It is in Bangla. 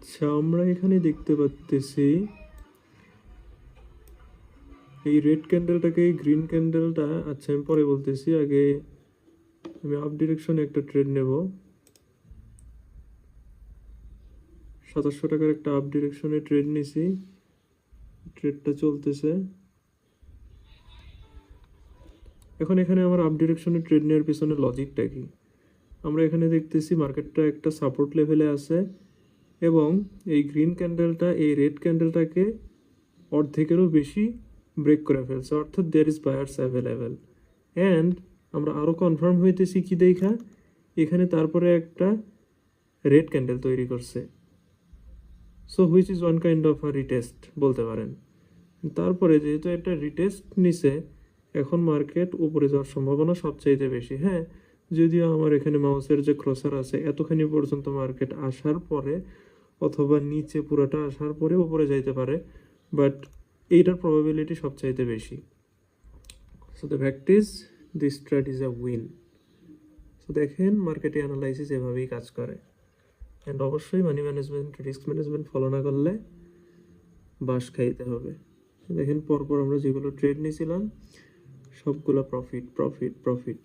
আচ্ছা, আমরা এখানে দেখতে পাচ্তেছি এই রেড ক্যান্ডেলটাকে গ্রিন ক্যান্ডেলটা, আচ্ছা আমি পরে বলতেছি, আগে আমি আপ ডিরেকশনে একটা ট্রেড নেব। 2700 টাকার একটা আপ ডিরেকশনে ট্রেড নিছি, ট্রেডটা চলতেছে। এখন এখানে আমার আপ ডিরেকশনে ট্রেড নেওয়ার পিছনে লজিকটা কি? আমরা এখানে দেখতেছি মার্কেটটা একটা সাপোর্ট লেভেলে আছে এবং এই গ্রিন ক্যান্ডেলটা এই রেড ক্যান্ডেলটাকে অর্ধেকেরও বেশি ব্রেক করে ফেলছে, অর্থাৎ there is buyers available. And আমরা আরও কনফার্ম হইতেছি কি দেখা, এখানে তারপরে একটা রেড ক্যান্ডেল তৈরি করছে। So which is one kind of a retest বলতে পারেন। তারপরে যেহেতু একটা রিটেস্ট নিছে, এখন মার্কেট উপরে যাওয়ার সম্ভাবনা সবচাইতে বেশি। হ্যাঁ, যদিও আমার এখানে মাউসের যে ক্রসার আছে এতখানি পর্যন্ত মার্কেট আসার পরে অথবা নিচে পুরোটা আসার পরে উপরে যাইতে পারে, বাট এইটার প্রবাবিলিটি সবচাইতে বেশি। So the fact is this trade is a win. So দেখেন মার্কেটে অ্যানালাইসিস এভাবেই কাজ করে। অ্যান্ড অবশ্যই money management, risk management follow না করলে বাস খাইতে হবে। দেখেন পরপর আমরা যেগুলো ট্রেড নিয়েছিলাম সবগুলো প্রফিট প্রফিট প্রফিট।